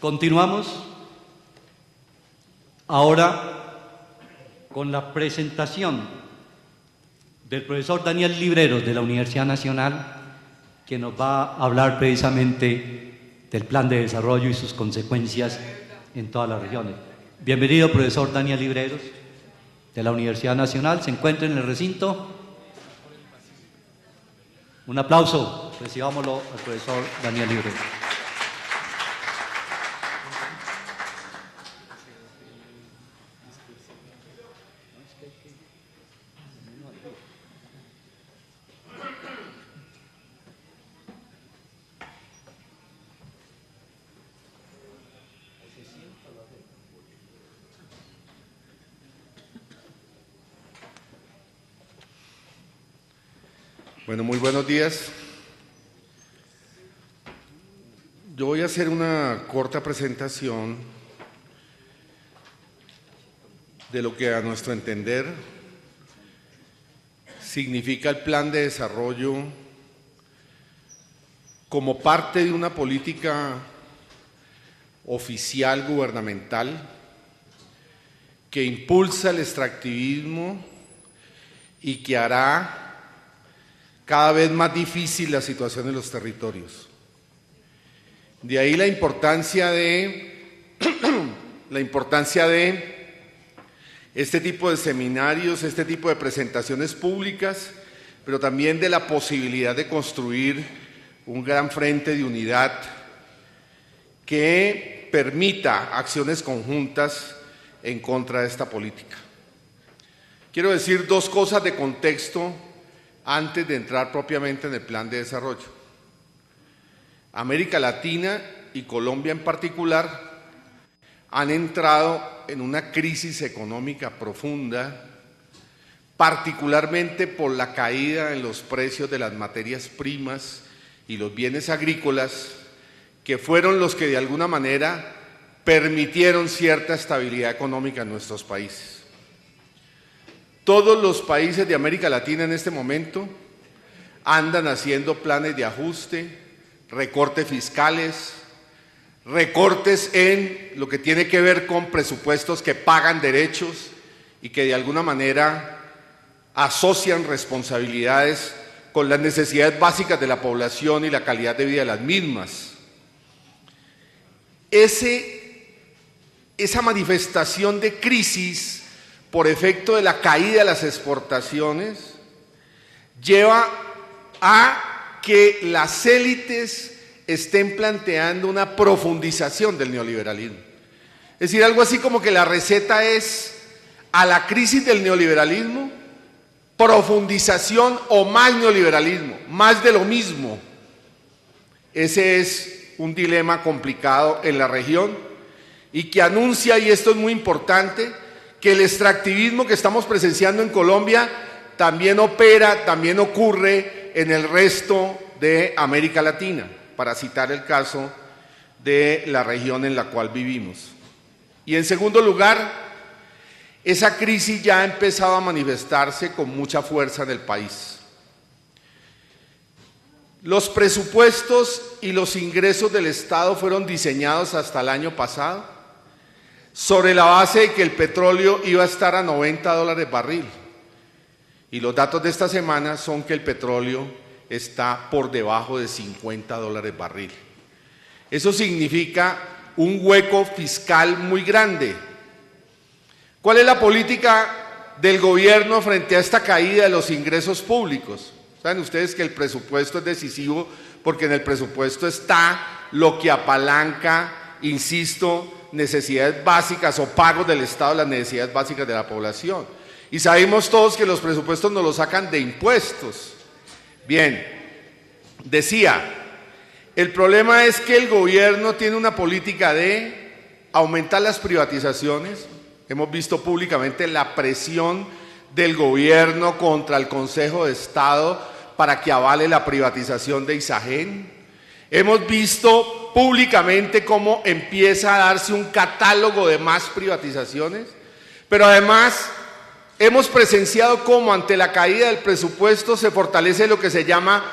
Continuamos ahora con la presentación del profesor Daniel Libreros de la Universidad Nacional, que nos va a hablar precisamente del plan de desarrollo y sus consecuencias en todas las regiones. Bienvenido, profesor Daniel Libreros de la Universidad Nacional. Se encuentra en el recinto. Un aplauso, recibámoslo al profesor Daniel Libreros. Bueno, muy buenos días. Yo voy a hacer una corta presentación de lo que a nuestro entender significa el plan de desarrollo como parte de una política oficial gubernamental que impulsa el extractivismo y que hará cada vez más difícil la situación en los territorios. De ahí la importancia de este tipo de seminarios, este tipo de presentaciones públicas, pero también de la posibilidad de construir un gran frente de unidad que permita acciones conjuntas en contra de esta política. Quiero decir dos cosas de contexto antes de entrar propiamente en el plan de desarrollo. América Latina y Colombia en particular han entrado en una crisis económica profunda, particularmente por la caída en los precios de las materias primas y los bienes agrícolas, que fueron los que de alguna manera permitieron cierta estabilidad económica en nuestros países. Todos los países de América Latina en este momento andan haciendo planes de ajuste, recortes fiscales, recortes en lo que tiene que ver con presupuestos que pagan derechos y que de alguna manera asocian responsabilidades con las necesidades básicas de la población y la calidad de vida de las mismas. Esa manifestación de crisis por efecto de la caída de las exportaciones, lleva a que las élites estén planteando una profundización del neoliberalismo. Es decir, algo así como que la receta es a la crisis del neoliberalismo, profundización o más neoliberalismo, más de lo mismo. Ese es un dilema complicado en la región y que anuncia, y esto es muy importante, que el extractivismo que estamos presenciando en Colombia también opera, también ocurre en el resto de América Latina, para citar el caso de la región en la cual vivimos. Y en segundo lugar, esa crisis ya ha empezado a manifestarse con mucha fuerza en el país. Los presupuestos y los ingresos del Estado fueron diseñados hasta el año pasado sobre la base de que el petróleo iba a estar a $90 barril. Y los datos de esta semana son que el petróleo está por debajo de $50 barril. Eso significa un hueco fiscal muy grande. ¿Cuál es la política del gobierno frente a esta caída de los ingresos públicos? Saben ustedes que el presupuesto es decisivo porque en el presupuesto está lo que apalanca, insisto, necesidades básicas o pagos del Estado a las necesidades básicas de la población. Y sabemos todos que los presupuestos nos los sacan de impuestos. Bien, decía, el problema es que el gobierno tiene una política de aumentar las privatizaciones. Hemos visto públicamente la presión del gobierno contra el Consejo de Estado para que avale la privatización de Isagen. Hemos visto públicamente cómo empieza a darse un catálogo de más privatizaciones, pero además hemos presenciado cómo ante la caída del presupuesto se fortalece lo que se llama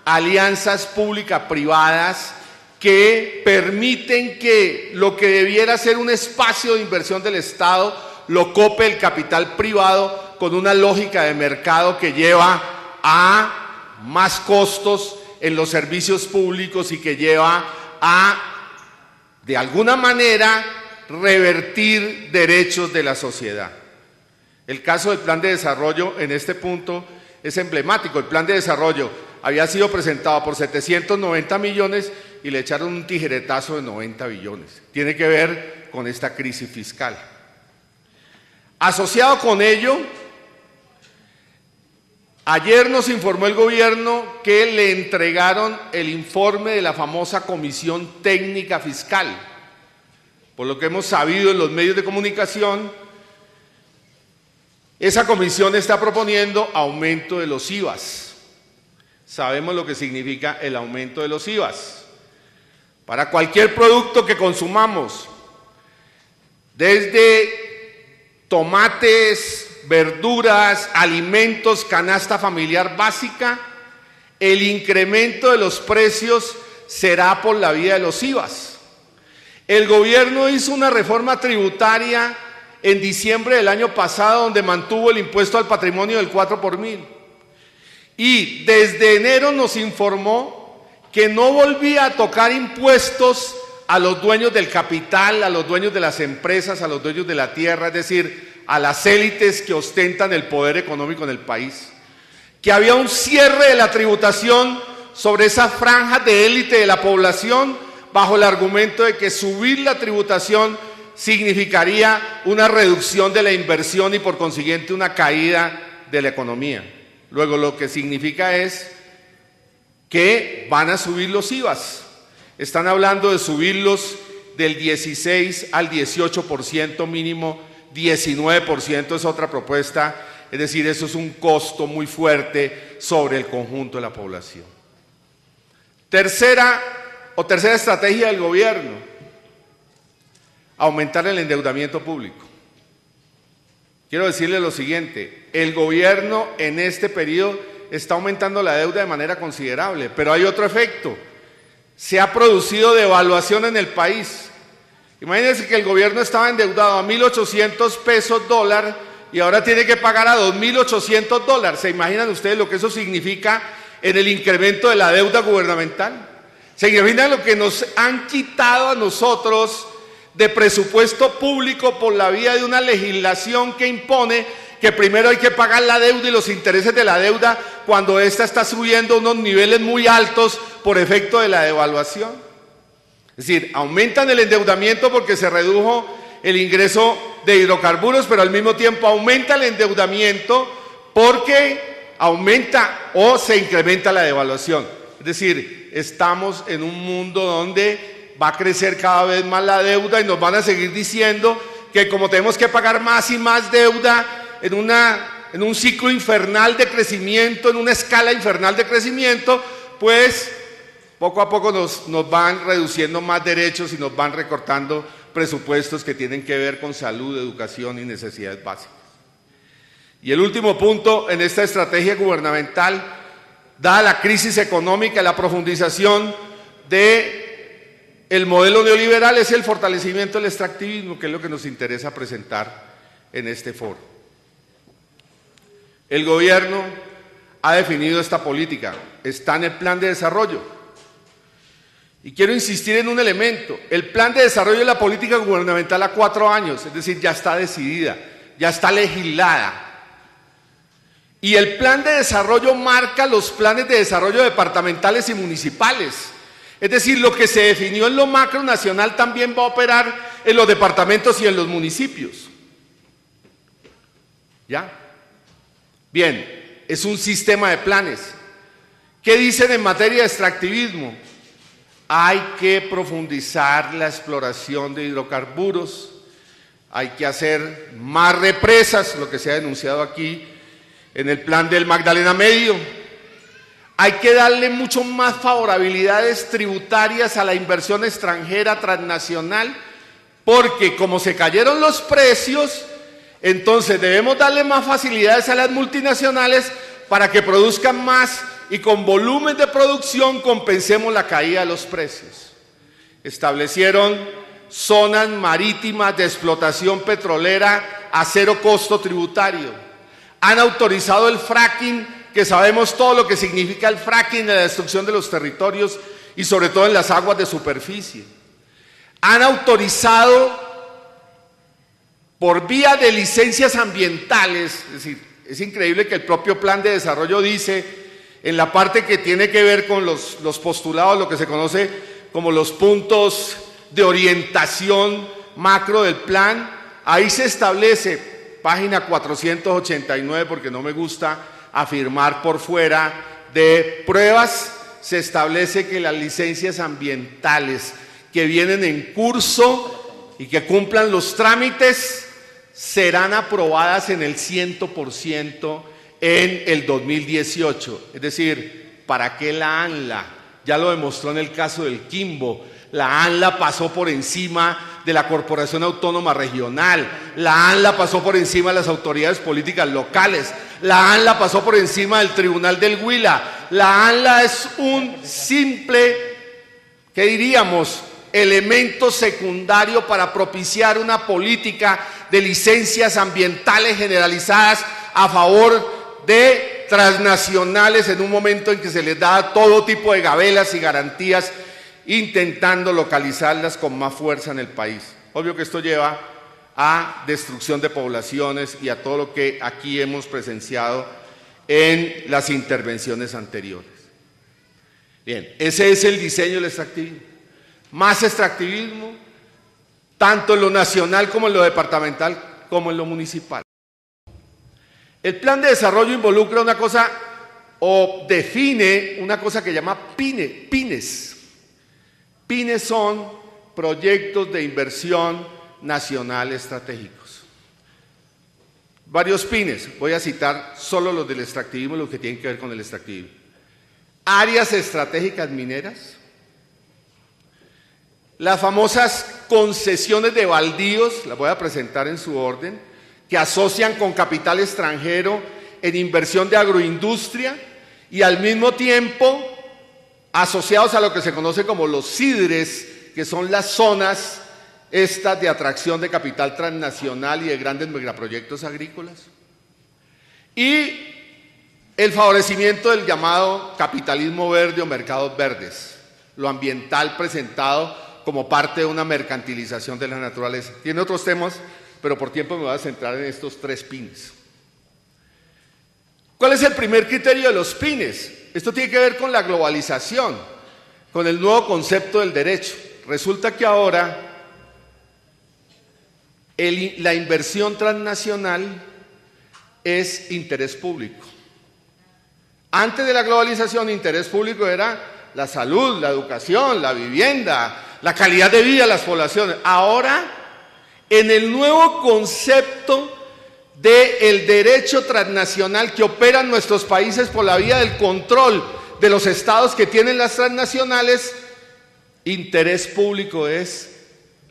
alianzas público-privadas que permiten que lo que debiera ser un espacio de inversión del Estado lo cope el capital privado con una lógica de mercado que lleva a más costos en los servicios públicos y que lleva a, de alguna manera, revertir derechos de la sociedad. El caso del plan de desarrollo en este punto es emblemático. El plan de desarrollo había sido presentado por 790 millones y le echaron un tijeretazo de 90 billones. Tiene que ver con esta crisis fiscal. Asociado con ello, ayer nos informó el gobierno que le entregaron el informe de la famosa Comisión Técnica Fiscal. Por lo que hemos sabido en los medios de comunicación, esa comisión está proponiendo aumento de los IVAs. Sabemos lo que significa el aumento de los IVAs. Para cualquier producto que consumamos, desde tomates, verduras, alimentos, canasta familiar básica, el incremento de los precios será por la vía de los IVAs. El gobierno hizo una reforma tributaria en diciembre del año pasado donde mantuvo el impuesto al patrimonio del 4 por mil. Y desde enero nos informó que no volvía a tocar impuestos a los dueños del capital, a los dueños de las empresas, a los dueños de la tierra, es decir, a las élites que ostentan el poder económico en el país. Que había un cierre de la tributación sobre esa franja de élite de la población bajo el argumento de que subir la tributación significaría una reducción de la inversión y por consiguiente una caída de la economía. Luego lo que significa es que van a subir los IVAs. Están hablando de subirlos del 16 al 18% mínimo, 19% es otra propuesta, es decir, eso es un costo muy fuerte sobre el conjunto de la población. Tercera estrategia del gobierno, aumentar el endeudamiento público. Quiero decirle lo siguiente, el gobierno en este periodo está aumentando la deuda de manera considerable, pero hay otro efecto. Se ha producido devaluación en el país. Imagínense que el gobierno estaba endeudado a 1.800 pesos dólar y ahora tiene que pagar a 2.800 dólares. ¿Se imaginan ustedes lo que eso significa en el incremento de la deuda gubernamental? ¿Se imaginan lo que nos han quitado a nosotros de presupuesto público por la vía de una legislación que impone que primero hay que pagar la deuda y los intereses de la deuda cuando ésta está subiendo a unos niveles muy altos por efecto de la devaluación? Es decir, aumentan el endeudamiento porque se redujo el ingreso de hidrocarburos, pero al mismo tiempo aumenta el endeudamiento porque aumenta o se incrementa la devaluación. Es decir, estamos en un mundo donde va a crecer cada vez más la deuda y nos van a seguir diciendo que como tenemos que pagar más y más deuda en un ciclo infernal de crecimiento, en una escala infernal de crecimiento, pues poco a poco nos van reduciendo más derechos y nos van recortando presupuestos que tienen que ver con salud, educación y necesidades básicas. Y el último punto en esta estrategia gubernamental, dada la crisis económica y la profundización del modelo neoliberal, es el fortalecimiento del extractivismo, que es lo que nos interesa presentar en este foro. El gobierno ha definido esta política, está en el plan de desarrollo. Y quiero insistir en un elemento, el plan de desarrollo de la política gubernamental a 4 años, es decir, ya está decidida, ya está legislada. Y el plan de desarrollo marca los planes de desarrollo departamentales y municipales. Es decir, lo que se definió en lo macro nacional también va a operar en los departamentos y en los municipios. ¿Ya? Bien, es un sistema de planes. ¿Qué dicen en materia de extractivismo? Hay que profundizar la exploración de hidrocarburos, hay que hacer más represas, lo que se ha denunciado aquí en el plan del Magdalena Medio. Hay que darle mucho más favorabilidades tributarias a la inversión extranjera transnacional, porque como se cayeron los precios, entonces debemos darle más facilidades a las multinacionales para que produzcan más y con volumen de producción compensemos la caída de los precios. establecieron zonas marítimas de explotación petrolera a cero costo tributario. Han autorizado el fracking, que sabemos todo lo que significa el fracking en la destrucción de los territorios y sobre todo en las aguas de superficie. Han autorizado por vía de licencias ambientales, es decir, es increíble que el propio plan de desarrollo dice, en la parte que tiene que ver con los postulados, lo que se conoce como los puntos de orientación macro del plan, ahí se establece, página 489, porque no me gusta afirmar por fuera de pruebas, se establece que las licencias ambientales que vienen en curso y que cumplan los trámites serán aprobadas en el 100% en el 2018. Es decir, ¿para qué la ANLA? Ya lo demostró en el caso del Quimbo. La ANLA pasó por encima de la Corporación Autónoma Regional, la ANLA pasó por encima de las autoridades políticas locales, la ANLA pasó por encima del Tribunal del Huila. La ANLA es un simple, ¿qué diríamos?, elemento secundario para propiciar una política de licencias ambientales generalizadas a favor de transnacionales en un momento en que se les da todo tipo de gabelas y garantías, intentando localizarlas con más fuerza en el país. Obvio que esto lleva a destrucción de poblaciones y a todo lo que aquí hemos presenciado en las intervenciones anteriores. Bien, ese es el diseño del extractivismo. Más extractivismo, tanto en lo nacional como en lo departamental, como en lo municipal. El plan de desarrollo involucra una cosa, o define una cosa que llama PINES. PINES son proyectos de inversión nacional estratégicos. Varios PINES, voy a citar solo los del extractivismo y los que tienen que ver con el extractivismo. Áreas estratégicas mineras, las famosas concesiones de baldíos, las voy a presentar en su orden, que asocian con capital extranjero en inversión de agroindustria y al mismo tiempo asociados a lo que se conoce como los CIDRES, que son las zonas estas de atracción de capital transnacional y de grandes megaproyectos agrícolas. Y el favorecimiento del llamado capitalismo verde o mercados verdes, lo ambiental presentado como parte de una mercantilización de la naturaleza. Tiene otros temas, pero por tiempo me voy a centrar en estos tres PINES. ¿Cuál es el primer criterio de los PINES? Esto tiene que ver con la globalización, con el nuevo concepto del derecho. Resulta que ahora la inversión transnacional es interés público. Antes de la globalización, interés público era la salud, la educación, la vivienda, la calidad de vida de las poblaciones. Ahora, en el nuevo concepto del derecho transnacional que opera en nuestros países por la vía del control de los estados que tienen las transnacionales, interés público es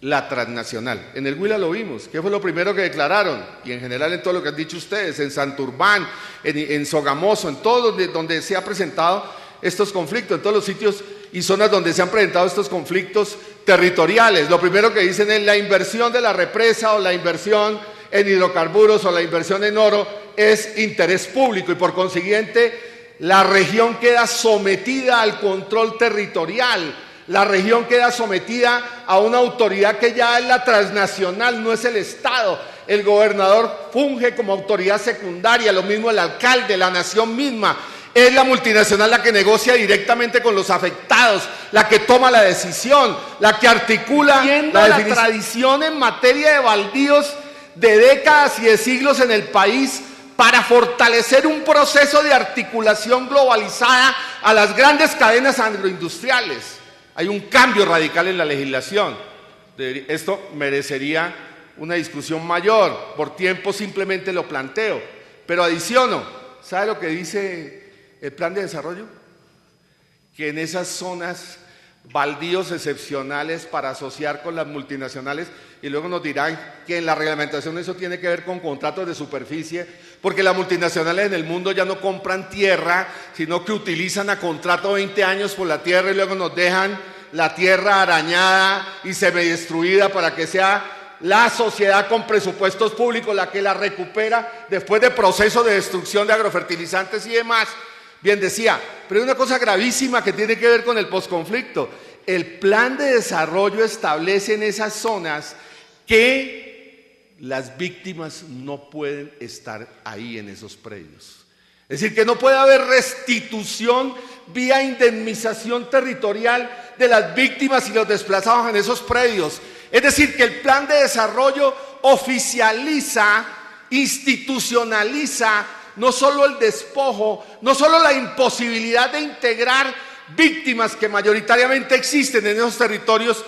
la transnacional. En el Huila lo vimos. ¿Qué fue lo primero que declararon? Y en general en todo lo que han dicho ustedes, en Santurbán, en Sogamoso, en todo donde se ha presentado estos conflictos, en todos los sitios y zonas donde se han presentado estos conflictos territoriales. Lo primero que dicen es la inversión de la represa o la inversión en hidrocarburos o la inversión en oro es interés público y por consiguiente la región queda sometida al control territorial, la región queda sometida a una autoridad que ya es la transnacional, no es el Estado. El gobernador funge como autoridad secundaria, lo mismo el alcalde, la nación misma. Es la multinacional la que negocia directamente con los afectados, la que toma la decisión, la que articula la tradición en materia de baldíos de décadas y de siglos en el país para fortalecer un proceso de articulación globalizada a las grandes cadenas agroindustriales. Hay un cambio radical en la legislación. Esto merecería una discusión mayor. Por tiempo simplemente lo planteo. Pero adiciono, ¿sabe lo que dice el plan de desarrollo? Que en esas zonas baldíos excepcionales para asociar con las multinacionales, y luego nos dirán que en la reglamentación eso tiene que ver con contratos de superficie, porque las multinacionales en el mundo ya no compran tierra, sino que utilizan a contrato 20 años por la tierra y luego nos dejan la tierra arañada y semidestruida para que sea la sociedad con presupuestos públicos la que la recupera después de procesos de destrucción de agrofertilizantes y demás. Bien decía, pero hay una cosa gravísima que tiene que ver con el posconflicto. El plan de desarrollo establece en esas zonas que las víctimas no pueden estar ahí en esos predios. Es decir, que no puede haber restitución vía indemnización territorial de las víctimas y los desplazados en esos predios. Es decir, que el plan de desarrollo oficializa, institucionaliza no solo el despojo, no solo la imposibilidad de integrar víctimas que mayoritariamente existen en esos territorios,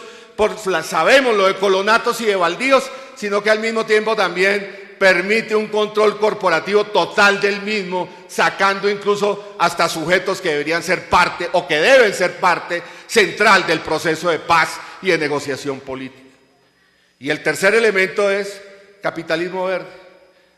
sabemos lo de colonatos y de baldíos, sino que al mismo tiempo también permite un control corporativo total del mismo, sacando incluso hasta sujetos que deberían ser parte o que deben ser parte central del proceso de paz y de negociación política. Y el tercer elemento es capitalismo verde.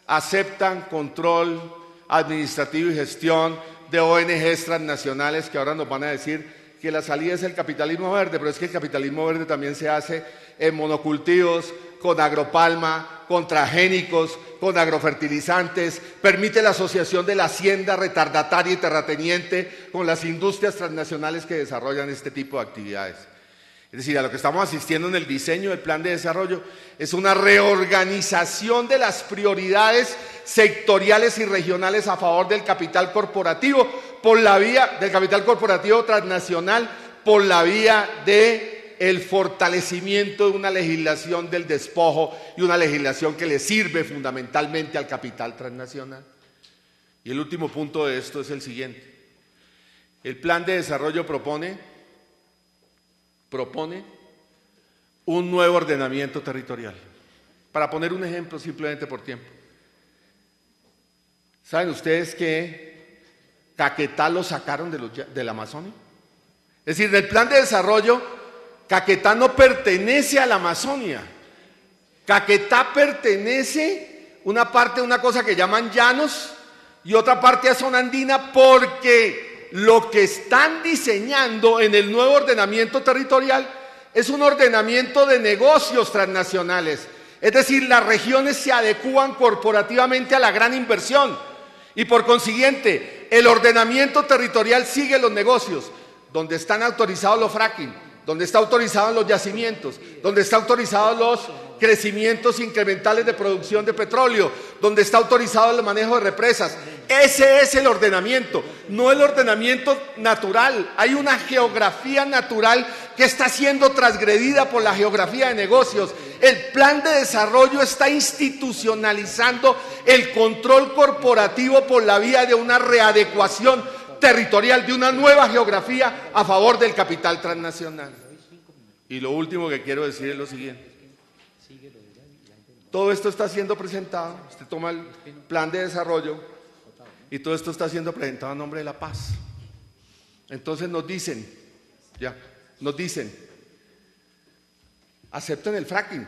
Aceptan control administrativo y gestión de ONGs transnacionales que ahora nos van a decir que la salida es el capitalismo verde, pero es que el capitalismo verde también se hace en monocultivos, con agropalma, con transgénicos, con agrofertilizantes, permite la asociación de la hacienda retardataria y terrateniente con las industrias transnacionales que desarrollan este tipo de actividades. Es decir, a lo que estamos asistiendo en el diseño del plan de desarrollo es una reorganización de las prioridades sectoriales y regionales a favor del capital corporativo por la vía del capital corporativo transnacional, por la vía de el fortalecimiento de una legislación del despojo y una legislación que le sirve fundamentalmente al capital transnacional. Y el último punto de esto es el siguiente. El plan de desarrollo propone un nuevo ordenamiento territorial. Para poner un ejemplo simplemente por tiempo. ¿Saben ustedes que Caquetá lo sacaron de la Amazonia? Es decir, del plan de desarrollo, Caquetá no pertenece a la Amazonia. Caquetá pertenece una parte a una cosa que llaman llanos y otra parte a zona andina, porque lo que están diseñando en el nuevo ordenamiento territorial es un ordenamiento de negocios transnacionales. Es decir, las regiones se adecúan corporativamente a la gran inversión y por consiguiente el ordenamiento territorial sigue los negocios, donde están autorizados los fracking, donde están autorizados los yacimientos, donde están autorizados los crecimientos incrementales de producción de petróleo, donde está autorizado el manejo de represas. Ese es el ordenamiento, no el ordenamiento natural. Hay una geografía natural que está siendo transgredida por la geografía de negocios. El plan de desarrollo está institucionalizando el control corporativo por la vía de una readecuación territorial, de una nueva geografía a favor del capital transnacional. Y lo último que quiero decir es lo siguiente. Todo esto está siendo presentado, usted toma el plan de desarrollo y todo esto está siendo presentado en nombre de la paz. Entonces nos dicen, acepten el fracking,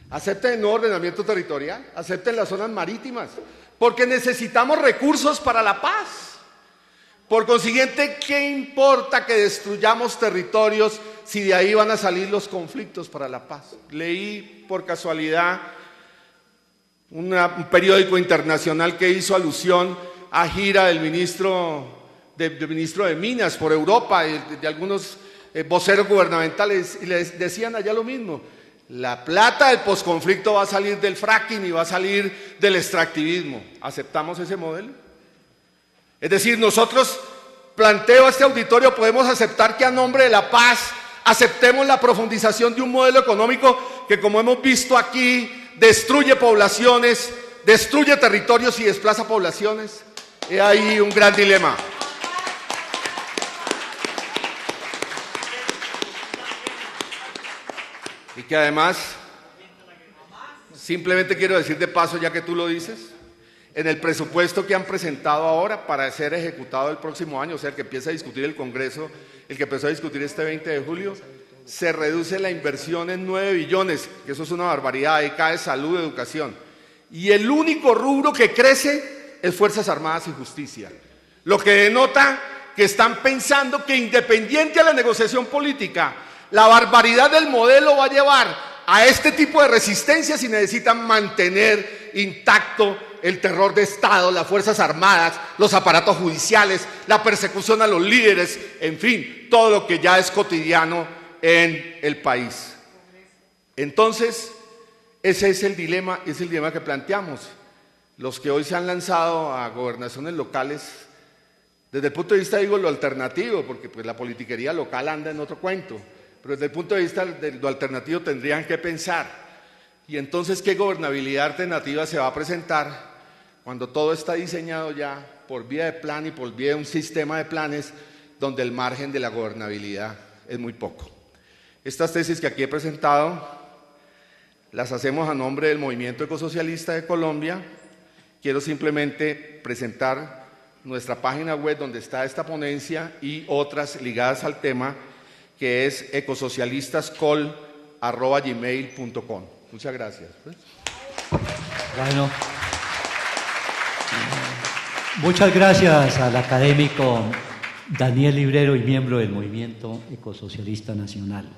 acepten el nuevo ordenamiento territorial, acepten las zonas marítimas, porque necesitamos recursos para la paz. Por consiguiente, ¿qué importa que destruyamos territorios si de ahí van a salir los conflictos para la paz? Leí por casualidad un periódico internacional que hizo alusión a gira del ministro de Minas por Europa y de algunos voceros gubernamentales, y les decían allá lo mismo. La plata del posconflicto va a salir del fracking y va a salir del extractivismo. ¿Aceptamos ese modelo? Es decir, nosotros, planteo a este auditorio, podemos aceptar que a nombre de la paz aceptemos la profundización de un modelo económico que, como hemos visto aquí, destruye poblaciones, destruye territorios y desplaza poblaciones. He ahí un gran dilema. Y que además, simplemente quiero decir de paso, ya que tú lo dices, en el presupuesto que han presentado ahora para ser ejecutado el próximo año, o sea, el que empieza a discutir el Congreso, el que empezó a discutir este 20 de julio, se reduce la inversión en 9 billones, que eso es una barbaridad, ahí cae salud, educación. Y el único rubro que crece es Fuerzas Armadas y Justicia, lo que denota que están pensando que independiente a la negociación política, la barbaridad del modelo va a llevar a este tipo de resistencias y necesitan mantener intacto el terror de Estado, las Fuerzas Armadas, los aparatos judiciales, la persecución a los líderes, en fin, todo lo que ya es cotidiano en el país. Entonces, ese es el dilema que planteamos. Los que hoy se han lanzado a gobernaciones locales, desde el punto de vista, digo, lo alternativo, porque pues la politiquería local anda en otro cuento, pero desde el punto de vista de lo alternativo tendrían que pensar, y entonces, ¿qué gobernabilidad alternativa se va a presentar cuando todo está diseñado ya por vía de plan y por vía de un sistema de planes donde el margen de la gobernabilidad es muy poco? Estas tesis que aquí he presentado las hacemos a nombre del Movimiento Ecosocialista de Colombia. Quiero simplemente presentar nuestra página web donde está esta ponencia y otras ligadas al tema, que es ecosocialistascol@gmail.com. Muchas gracias. Bueno, muchas gracias al académico Daniel Librero y miembro del Movimiento Ecosocialista Nacional.